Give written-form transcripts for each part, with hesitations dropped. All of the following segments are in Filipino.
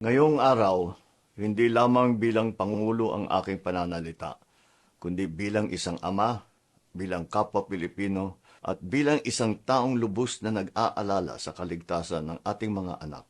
Ngayong araw, hindi lamang bilang Pangulo ang aking pananalita, kundi bilang isang ama, bilang kapwa Pilipino, at bilang isang taong lubos na nag-aalala sa kaligtasan ng ating mga anak.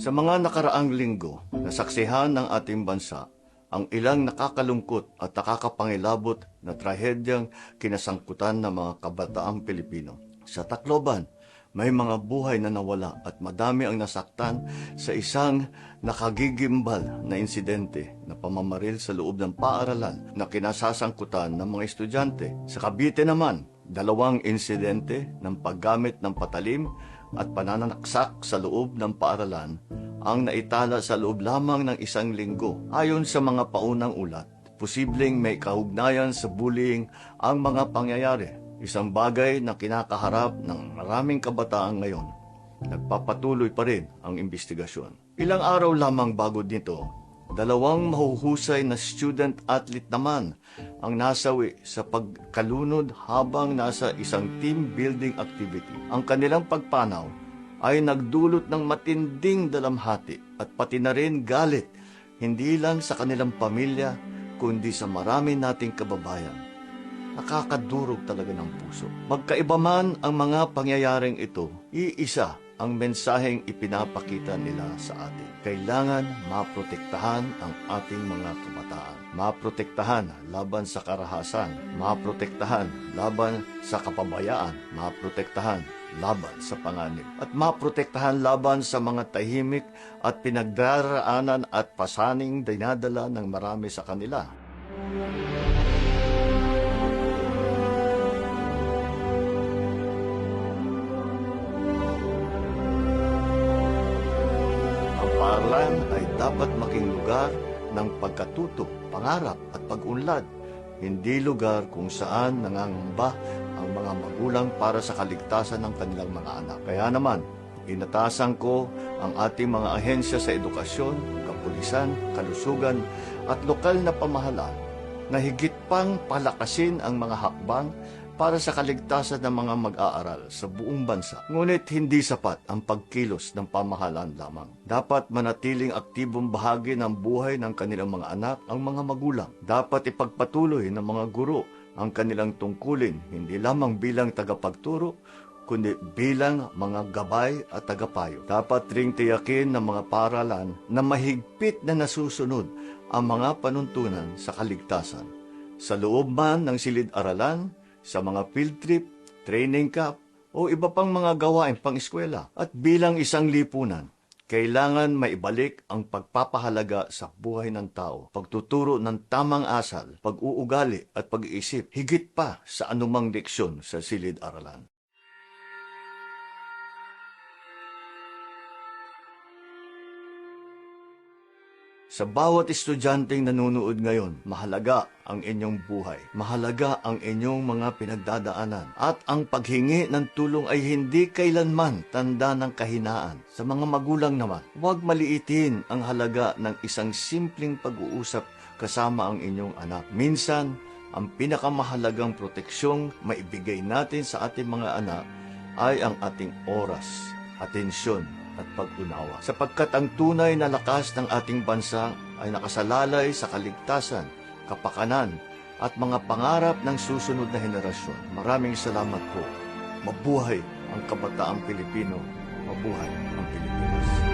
Sa mga nakaraang linggo, nasaksihan ng ating bansa ang ilang nakakalungkot at nakakapangilabot na trahedyang kinasangkutan ng mga kabataang Pilipino. Sa Tacloban, may mga buhay na nawala at madami ang nasaktan sa isang nakagigimbal na insidente na pamamaril sa loob ng paaralan na kinasasangkutan ng mga estudyante. Sa Cavite naman, 2 insidente ng paggamit ng patalim at pananaksak sa loob ng paaralan ang naitala sa loob lamang ng 1 linggo. Ayon sa mga paunang ulat, posibleng may kaugnayan sa bullying ang mga pangyayari. Isang bagay na kinakaharap ng maraming kabataan ngayon. Nagpapatuloy pa rin ang investigasyon. Ilang araw lamang bago nito, 2 mahuhusay na student-athlete naman ang nasawi sa pagkalunod habang nasa isang team building activity. Ang kanilang pagpanaw ay nagdulot ng matinding dalamhati at pati na rin galit, hindi lang sa kanilang pamilya, kundi sa marami nating kababayan. Nakakadurog talaga ng puso. Magkaiba man ang mga pangyayaring ito, iisa ang mensaheng ipinapakita nila sa atin. Kailangan maprotektahan ang ating mga kabataan. Maprotektahan laban sa karahasan. Maprotektahan laban sa kapabayaan. Maprotektahan laban sa panganib. At maprotektahan laban sa mga tahimik at pinagdaraanan at pasaning dinadala ng marami sa kanila. Paaralan ay dapat maging lugar ng pagkatuto, pangarap at pag-unlad, hindi lugar kung saan nangangamba ang mga magulang para sa kaligtasan ng kanilang mga anak. Kaya naman, inatasan ko ang ating mga ahensya sa edukasyon, kapulisan, kalusugan at lokal na pamahalaan na higit pang palakasin ang mga hakbang para sa kaligtasan ng mga mag-aaral sa buong bansa. Ngunit hindi sapat ang pagkilos ng pamahalaan lamang. Dapat manatiling aktibong bahagi ng buhay ng kanilang mga anak ang mga magulang. Dapat ipagpatuloy ng mga guro ang kanilang tungkulin, hindi lamang bilang tagapagturo, kundi bilang mga gabay at tagapayo. Dapat ring tiyakin ng mga paaralan na mahigpit na nasusunod ang mga panuntunan sa kaligtasan. Sa loob man ng silid-aralan, sa mga field trip, training camp, o iba pang mga gawain pang-eskwela. At bilang isang lipunan, kailangan maibalik ang pagpapahalaga sa buhay ng tao, pagtuturo ng tamang asal, pag-uugali at pag-iisip, higit pa sa anumang leksyon sa silid-aralan. Sa bawat estudyanteng nanonood ngayon, mahalaga ang inyong buhay. Mahalaga ang inyong mga pinagdadaanan. At ang paghingi ng tulong ay hindi kailanman tanda ng kahinaan. Sa mga magulang naman, huwag maliitin ang halaga ng isang simpleng pag-uusap kasama ang inyong anak. Minsan, ang pinakamahalagang proteksyong maibigay natin sa ating mga anak ay ang ating oras, atensyon, at pag-unawa. Sapagkat ang tunay na lakas ng ating bansa ay nakasalalay sa kaligtasan, kapakanan, at mga pangarap ng susunod na henerasyon. Maraming salamat po. Mabuhay ang kabataang Pilipino. Mabuhay ang Pilipinas.